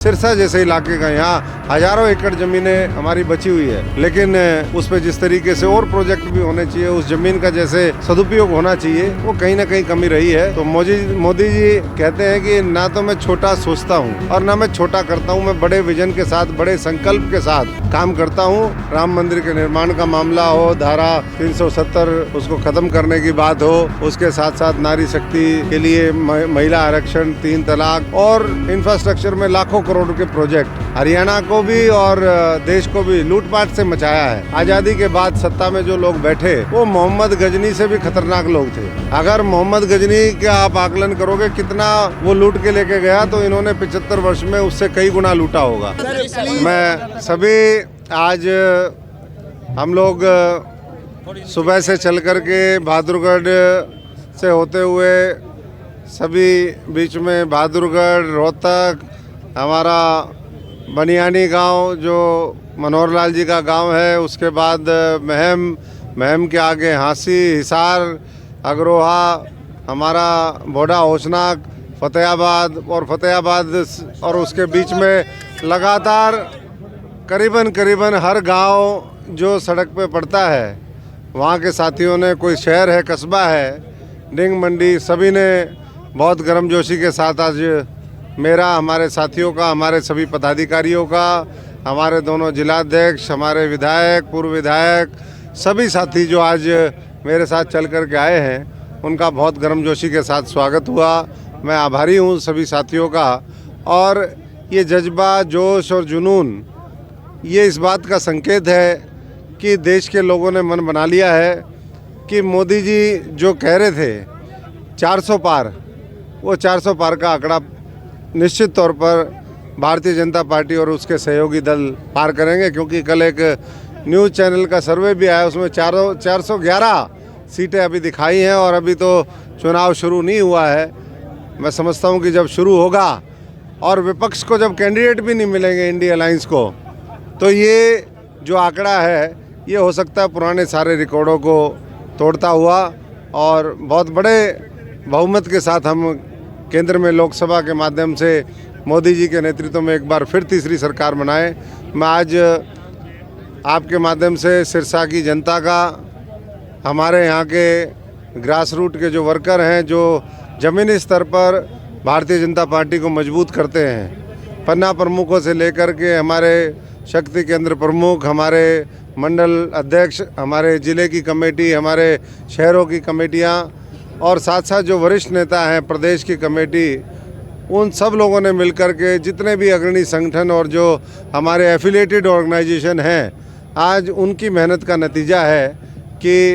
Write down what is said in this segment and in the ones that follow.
सिरसा जैसे इलाके का यहाँ हजारों एकड़ जमीनें हमारी बची हुई है, लेकिन उस पे जिस तरीके से और प्रोजेक्ट भी होने चाहिए, उस जमीन का जैसे सदुपयोग होना चाहिए, वो कहीं ना कहीं कमी रही है। तो मोदी जी कहते हैं कि ना तो मैं छोटा सोचता हूँ और ना मैं छोटा करता हूँ, मैं बड़े विजन के साथ, बड़े संकल्प के साथ काम करता हूँ। राम मंदिर के निर्माण का मामला हो, धारा 370 उसको खत्म करने की बात हो, उसके साथ साथ नारी शक्ति के लिए महिला आरक्षण, 3 तलाक और इंफ्रास्ट्रक्चर में लाखों करोड़ के प्रोजेक्ट हरियाणा को भी और देश को भी लूटपाट से मचाया है। आजादी के बाद सत्ता में जो लोग बैठे वो मोहम्मद गजनी से भी खतरनाक लोग थे। अगर मोहम्मद गजनी का आप आकलन करोगे कितना वो लूट के लेके गया, तो इन्होंने 75 वर्ष में उससे कई गुना लूटा होगा। मैं सभी आज हम लोग सुबह से चल करके बहादुरगढ़ से होते हुए सभी बीच में बहादुरगढ़, रोहतक, हमारा बनियानी गांव जो मनोहर लाल जी का गांव है, उसके बाद महम के आगे हांसी, हिसार, अग्रोहा, हमारा बोडा, होशनाक, फतेहाबाद और उसके बीच में लगातार करीबन हर गांव जो सड़क पे पड़ता है, वहाँ के साथियों ने, कोई शहर है, कस्बा है, डिंग मंडी, सभी ने बहुत गर्मजोशी के साथ आज मेरा, हमारे साथियों का, हमारे सभी पदाधिकारियों का, हमारे दोनों जिलाध्यक्ष, हमारे विधायक, पूर्व विधायक, सभी साथी जो आज मेरे साथ चल कर के आए हैं, उनका बहुत गर्मजोशी के साथ स्वागत हुआ। मैं आभारी हूँ सभी साथियों का। और ये जज्बा, जोश और जुनून, ये इस बात का संकेत है कि देश के लोगों ने मन बना लिया है कि मोदी जी जो कह रहे थे 400 पार, वो 400 पार का आंकड़ा निश्चित तौर पर भारतीय जनता पार्टी और उसके सहयोगी दल पार करेंगे। क्योंकि कल एक न्यूज़ चैनल का सर्वे भी आया, उसमें 411 सीटें अभी दिखाई हैं और अभी तो चुनाव शुरू नहीं हुआ है। मैं समझता हूं कि जब शुरू होगा और विपक्ष को जब कैंडिडेट भी नहीं मिलेंगे इंडिया अलायंस को, तो ये जो आंकड़ा है ये हो सकता है पुराने सारे रिकॉर्डों को तोड़ता हुआ और बहुत बड़े बहुमत के साथ हम केंद्र में लोकसभा के माध्यम से मोदी जी के नेतृत्व में एक बार फिर तीसरी सरकार बनाए। मैं आज आपके माध्यम से सिरसा की जनता का, हमारे यहाँ के ग्रास रूट के जो वर्कर हैं, जो ज़मीनी स्तर पर भारतीय जनता पार्टी को मजबूत करते हैं, पन्ना प्रमुखों से लेकर के हमारे शक्ति केंद्र प्रमुख, हमारे मंडल अध्यक्ष, हमारे ज़िले की कमेटी, हमारे शहरों की कमेटियाँ और साथ साथ जो वरिष्ठ नेता हैं, प्रदेश की कमेटी, उन सब लोगों ने मिलकर के, जितने भी अग्रणी संगठन और जो हमारे एफिलिएटेड ऑर्गेनाइजेशन हैं, आज उनकी मेहनत का नतीजा है कि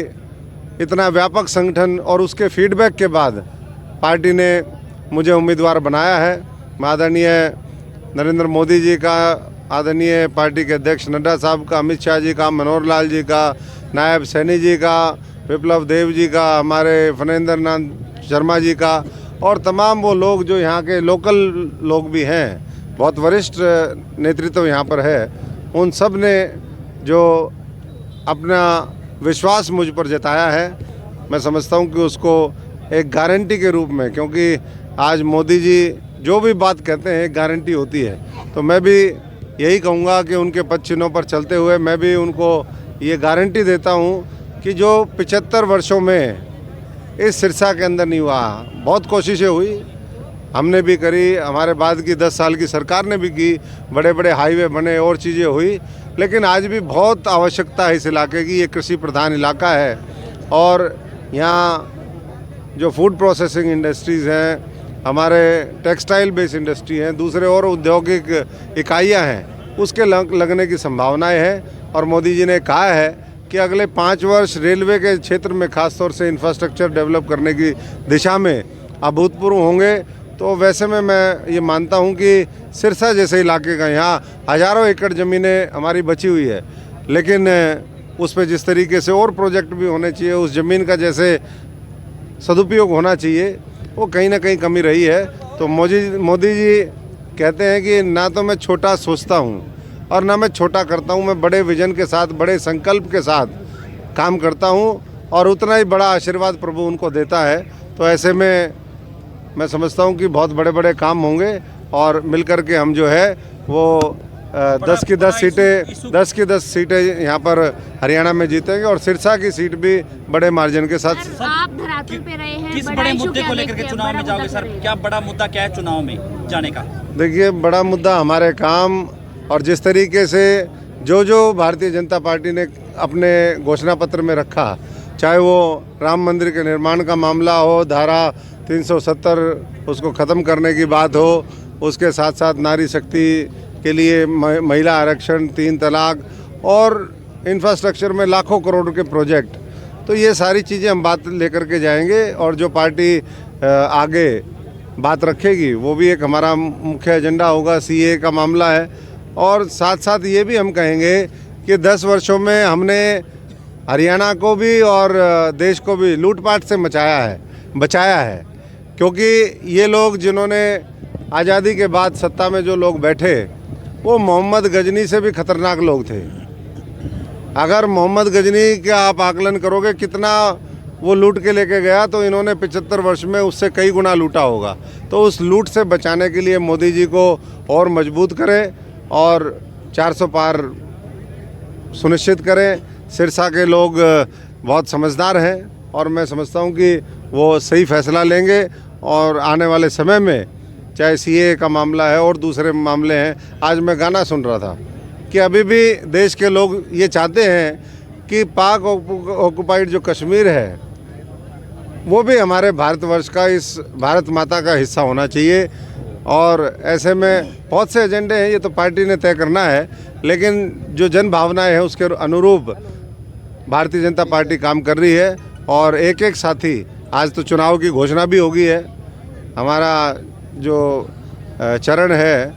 इतना व्यापक संगठन और उसके फीडबैक के बाद पार्टी ने मुझे उम्मीदवार बनाया है। मैं आदरणीय नरेंद्र मोदी जी का, आदरणीय पार्टी के अध्यक्ष नड्डा साहब का, अमित शाह जी का, मनोहर लाल जी का, नायब सैनी जी का, विप्लव देव जी का, हमारे फनेंद्र नाथ शर्मा जी का और तमाम वो लोग जो यहाँ के लोकल लोग भी हैं, बहुत वरिष्ठ नेतृत्व यहाँ पर है, उन सब ने जो अपना विश्वास मुझ पर जताया है, मैं समझता हूँ कि उसको एक गारंटी के रूप में, क्योंकि आज मोदी जी जो भी बात कहते हैं गारंटी होती है, तो मैं भी यही कहूँगा कि उनके पद चिन्हों पर चलते हुए मैं भी उनको ये गारंटी देता हूँ कि जो 75 वर्षों में इस सिरसा के अंदर नहीं हुआ, बहुत कोशिशें हुई, हमने भी करी, हमारे बाद की 10 साल की सरकार ने भी की, बड़े बड़े हाईवे बने और चीज़ें हुई, लेकिन आज भी बहुत आवश्यकता है इस इलाके की। ये कृषि प्रधान इलाका है और यहाँ जो फूड प्रोसेसिंग इंडस्ट्रीज़ हैं, हमारे टेक्सटाइल बेस्ड इंडस्ट्री हैं, दूसरे और औद्योगिक इकाइयाँ हैं, उसके लगने की संभावनाएँ हैं। और मोदी जी ने कहा है कि अगले 5 वर्ष रेलवे के क्षेत्र में खासतौर से इंफ्रास्ट्रक्चर डेवलप करने की दिशा में अभूतपूर्व होंगे। तो वैसे में मैं ये मानता हूँ कि सिरसा जैसे इलाके का यहाँ हजारों एकड़ ज़मीनें हमारी बची हुई है, लेकिन उस पर जिस तरीके से और प्रोजेक्ट भी होने चाहिए, उस ज़मीन का जैसे सदुपयोग होना चाहिए, वो कहीं ना कहीं कमी रही है। तो मोदी जी कहते हैं कि ना तो मैं छोटा सोचता हूँ और ना मैं छोटा करता हूँ, मैं बड़े विजन के साथ, बड़े संकल्प के साथ काम करता हूँ और उतना ही बड़ा आशीर्वाद प्रभु उनको देता है। तो ऐसे में मैं समझता हूँ कि बहुत बड़े बड़े काम होंगे और मिलकर के हम जो है वो 10 की 10 सीटें यहाँ पर हरियाणा में जीतेंगे और सिरसा की सीट भी बड़े मार्जिन के साथ। आप धरातल पे रहे हैं, किस बड़े मुद्दे को लेकर के चुनाव में जाओगे सर? क्या बड़ा मुद्दा क्या है चुनाव में जाने का? देखिए, बड़ा मुद्दा हमारे काम और जिस तरीके से जो भारतीय जनता पार्टी ने अपने घोषणा पत्र में रखा, चाहे वो राम मंदिर के निर्माण का मामला हो, धारा 370 उसको ख़त्म करने की बात हो, उसके साथ साथ नारी शक्ति के लिए महिला आरक्षण, 3 तलाक और इंफ्रास्ट्रक्चर में लाखों करोड़ के प्रोजेक्ट, तो ये सारी चीज़ें हम बात लेकर के जाएंगे और जो पार्टी आगे बात रखेगी वो भी एक हमारा मुख्य एजेंडा होगा। सीए का मामला है और साथ साथ ये भी हम कहेंगे कि 10 वर्षों में हमने हरियाणा को भी और देश को भी लूटपाट से बचाया है, क्योंकि ये लोग जिन्होंने आज़ादी के बाद सत्ता में जो लोग बैठे वो मोहम्मद गजनी से भी खतरनाक लोग थे। अगर मोहम्मद गजनी का आप आकलन करोगे कितना वो लूट के लेके गया, तो इन्होंने 75 वर्ष में उससे कई गुना लूटा होगा। तो उस लूट से बचाने के लिए मोदी जी को और मजबूत करें और 400 पार सुनिश्चित करें। सिरसा के लोग बहुत समझदार हैं और मैं समझता हूं कि वो सही फैसला लेंगे और आने वाले समय में चाहे सीए का मामला है और दूसरे मामले हैं। आज मैं गाना सुन रहा था कि अभी भी देश के लोग ये चाहते हैं कि पाक ऑक्युपाइड जो कश्मीर है वो भी हमारे भारतवर्ष का, इस भारत माता का हिस्सा होना चाहिए। और ऐसे में बहुत से एजेंडे हैं, ये तो पार्टी ने तय करना है, लेकिन जो जन भावनाएं हैं उसके अनुरूप भारतीय जनता पार्टी काम कर रही है। और एक एक साथी, आज तो चुनाव की घोषणा भी होगी है। हमारा जो चरण है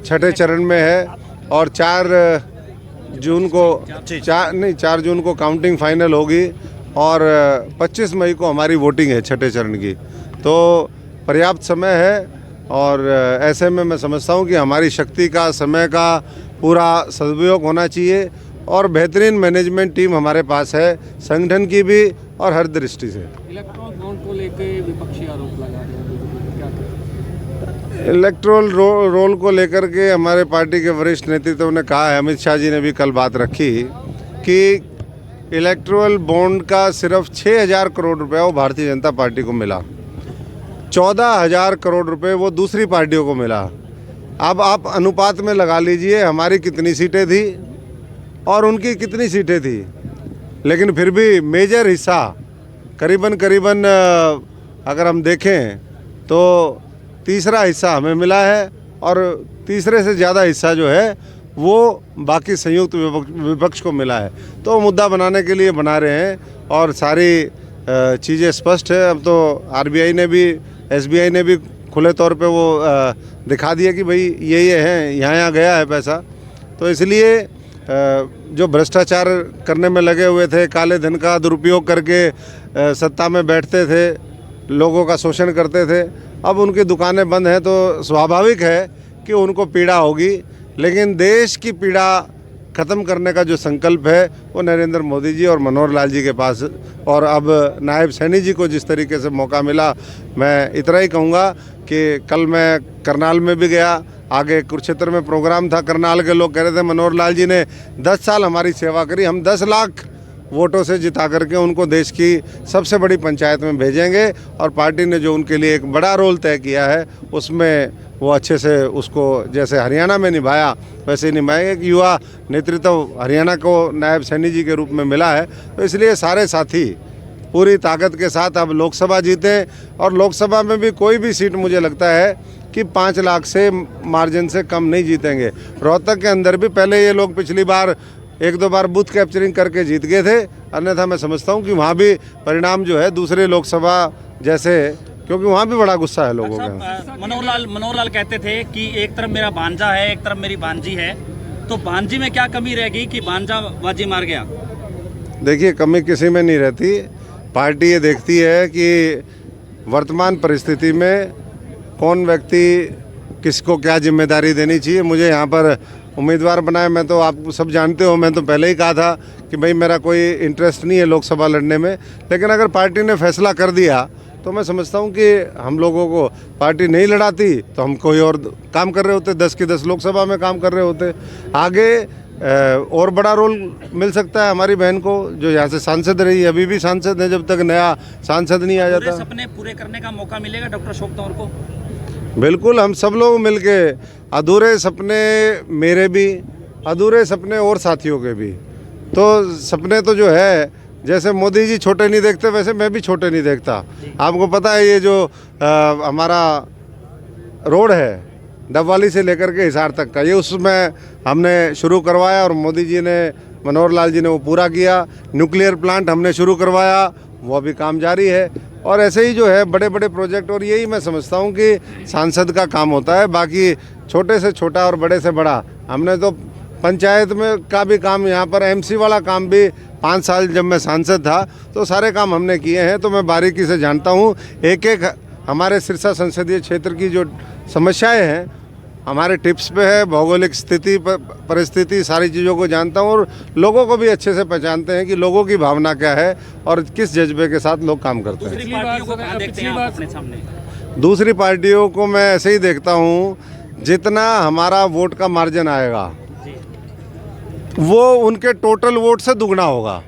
6ठे चरण में है और 4 जून को काउंटिंग फाइनल होगी और 25 मई को हमारी वोटिंग है 6ठे चरण की। तो पर्याप्त समय है और ऐसे में मैं समझता हूँ कि हमारी शक्ति का, समय का पूरा सदुपयोग होना चाहिए और बेहतरीन मैनेजमेंट टीम हमारे पास है, संगठन की भी और हर दृष्टि से। इलेक्ट्रॉल बॉन्ड को लेकर विपक्षी आरोप लगा रहे हैं, क्या करें? इलेक्ट्रोल रोल को लेकर के हमारे पार्टी के वरिष्ठ नेतृत्व ने कहा है, अमित शाह जी ने भी कल बात रखी कि इलेक्ट्रोल बॉन्ड का सिर्फ 6,000 करोड़ रुपया वो भारतीय जनता पार्टी को मिला, 14,000 करोड़ रुपए वो दूसरी पार्टियों को मिला। अब आप अनुपात में लगा लीजिए हमारी कितनी सीटें थी और उनकी कितनी सीटें थी, लेकिन फिर भी मेजर हिस्सा करीबन अगर हम देखें तो तीसरा हिस्सा हमें मिला है और तीसरे से ज़्यादा हिस्सा जो है वो बाकी संयुक्त विपक्ष को मिला है। तो मुद्दा बनाने के लिए बना रहे हैं और सारी चीज़ें स्पष्ट है। अब तो आरबीआई ने भी, एसबीआई ने भी खुले तौर पे वो दिखा दिया कि भाई ये हैं, यहाँ गया है पैसा। तो इसलिए जो भ्रष्टाचार करने में लगे हुए थे, काले धन का दुरुपयोग करके सत्ता में बैठते थे, लोगों का शोषण करते थे, अब उनकी दुकानें बंद हैं तो स्वाभाविक है कि उनको पीड़ा होगी। लेकिन देश की पीड़ा ख़त्म करने का जो संकल्प है वो नरेंद्र मोदी जी और मनोहर लाल जी के पास, और अब नायब सैनी जी को जिस तरीके से मौका मिला, मैं इतना ही कहूँगा कि कल मैं करनाल में भी गया, आगे कुरुक्षेत्र में प्रोग्राम था, करनाल के लोग कह रहे थे मनोहर लाल जी ने 10 साल हमारी सेवा करी, हम 10 लाख वोटों से जिता करके उनको देश की सबसे बड़ी पंचायत में भेजेंगे और पार्टी ने जो उनके लिए एक बड़ा रोल तय किया है उसमें वो अच्छे से उसको जैसे हरियाणा में निभाया वैसे निभाएंगे। कि युवा नेतृत्व हरियाणा को नायब सैनी जी के रूप में मिला है, तो इसलिए सारे साथी पूरी ताकत के साथ अब लोकसभा जीतें और लोकसभा में भी कोई भी सीट मुझे लगता है कि 5 लाख से मार्जिन से कम नहीं जीतेंगे। रोहतक के अंदर भी पहले ये लोग पिछली बार 1-2 बार बूथ कैप्चरिंग करके जीत गए थे, अन्यथा मैं समझता हूँ कि वहाँ भी परिणाम जो है दूसरे लोकसभा जैसे, क्योंकि वहाँ भी बड़ा गुस्सा है लोगों का। मनोहर लाल कहते थे कि एक तरफ मेरा भांजा है, एक तरफ मेरी भांजी है, तो भांजी में क्या कमी रहेगी कि भांजा बाजी मार गया? देखिए, कमी किसी में नहीं रहती। पार्टी ये देखती है कि वर्तमान परिस्थिति में कौन व्यक्ति किसको क्या जिम्मेदारी देनी चाहिए। मुझे यहाँ पर उम्मीदवार बनाए, मैं तो आप सब जानते हो, मैं तो पहले ही कहा था कि भाई मेरा कोई इंटरेस्ट नहीं है लोकसभा लड़ने में, लेकिन अगर पार्टी ने फैसला कर दिया तो मैं समझता हूँ कि हम लोगों को पार्टी नहीं लड़ाती तो हम कोई और काम कर रहे होते, 10 की 10 लोकसभा में काम कर रहे होते। आगे और बड़ा रोल मिल सकता है हमारी बहन को, जो यहाँ से सांसद रही, अभी भी सांसद है, जब तक नया सांसद नहीं आ पूरे जाता। सपने पूरे करने का मौका मिलेगा डॉक्टर अशोक तंवर को? बिल्कुल, हम सब लोग मिलके, अधूरे सपने मेरे भी, अधूरे सपने और साथियों के भी। तो सपने तो जो है, जैसे मोदी जी छोटे नहीं देखते वैसे मैं भी छोटे नहीं देखता। आपको पता है ये जो हमारा रोड है डबवाली से लेकर के हिसार तक का, ये उसमें हमने शुरू करवाया और मोदी जी ने, मनोहर लाल जी ने वो पूरा किया। न्यूक्लियर प्लांट हमने शुरू करवाया, वो अभी काम जारी है। और ऐसे ही जो है बड़े बड़े प्रोजेक्ट, और यही मैं समझता हूँ कि सांसद का काम होता है। बाकी छोटे से छोटा और बड़े से बड़ा, हमने तो पंचायत में का भी काम, यहाँ पर एमसी वाला काम भी 5 साल जब मैं सांसद था तो सारे काम हमने किए हैं। तो मैं बारीकी से जानता हूँ एक एक हमारे सिरसा संसदीय क्षेत्र की जो समस्याएं हैं, हमारे टिप्स पे है, भौगोलिक स्थिति परिस्थिति, सारी चीज़ों को जानता हूँ और लोगों को भी अच्छे से पहचानते हैं कि लोगों की भावना क्या है और किस जज्बे के साथ लोग काम करते हैं। दूसरी पार्टियों को कहाँ देखते हैं आप अपने सामने? दूसरी पार्टियों को मैं ऐसे ही देखता हूँ, जितना हमारा वोट का मार्जिन आएगा वो उनके टोटल वोट से दुगना होगा।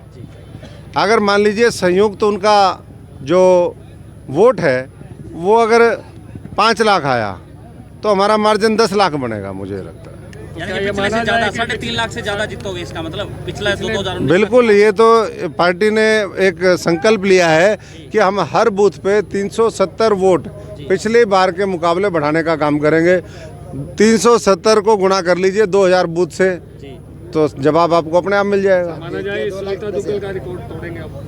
अगर मान लीजिए संयुक्त उनका जो वोट है वो अगर 5 लाख आया तो हमारा मार्जिन 10 लाख बनेगा, मुझे लगता है। यानी कि पिछले से ज्यादा, 3.5 लाख से ज्यादा जीतोगे, इसका मतलब पिछला 2019 बिल्कुल, ये तो पार्टी ने एक संकल्प लिया है कि हम हर बूथ पे 370 वोट पिछली बार के मुकाबले बढ़ाने का काम करेंगे। 370 को गुणा कर लीजिए 2000 बूथ से, तो जवाब आपको अपने आप मिल जाएगा। माना जाए सुनीता दुग्गल का रिकॉर्ड तोड़ेंगे आप?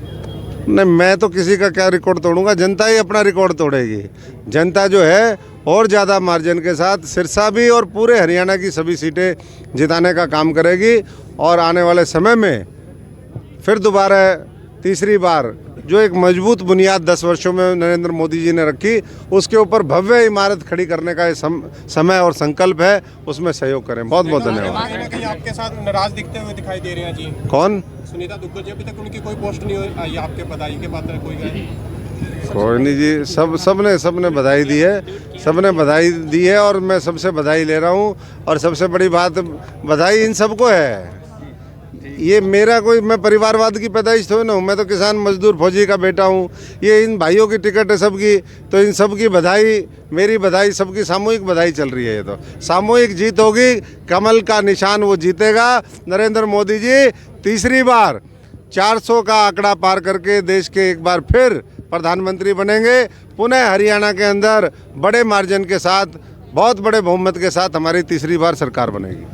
नहीं, मैं तो किसी का क्या रिकॉर्ड तोड़ूंगा, जनता ही अपना रिकॉर्ड तोड़ेगी। जनता जो है और ज़्यादा मार्जिन के साथ सिरसा भी और पूरे हरियाणा की सभी सीटें जिताने का काम करेगी। और आने वाले समय में फिर दोबारा तीसरी बार जो एक मजबूत बुनियाद 10 वर्षों में नरेंद्र मोदी जी ने रखी, उसके ऊपर भव्य इमारत खड़ी करने का ये समय और संकल्प है, उसमें सहयोग करें। बहुत बहुत धन्यवाद। कहीं ना कहीं आपके साथ नाराज दिखते हुए दिखाई दे रहे हैं जी कौन? सुनीता दुग्गल जी, अभी तक उनकी कोई पोस्ट नहीं आई आपके बधाई के पात्र कोई गए? कोई नहीं जी, सबने बधाई दी है, सबने बधाई दी है और मैं सबसे बधाई ले रहा हूँ। और सबसे बड़ी बात, बधाई इन सबको है। ये मेरा कोई, मैं परिवारवाद की पैदाइश थोड़ी ना हूँ, मैं तो किसान मजदूर फौजी का बेटा हूँ। ये इन भाइयों की टिकट है सबकी, तो इन सबकी बधाई, मेरी बधाई, सबकी सामूहिक बधाई चल रही है। ये तो सामूहिक जीत होगी, कमल का निशान वो जीतेगा। नरेंद्र मोदी जी तीसरी बार 400 का आंकड़ा पार करके देश के एक बार फिर प्रधानमंत्री बनेंगे। पुनः हरियाणा के अंदर बड़े मार्जिन के साथ, बहुत बड़े बहुमत के साथ हमारी तीसरी बार सरकार बनेगी।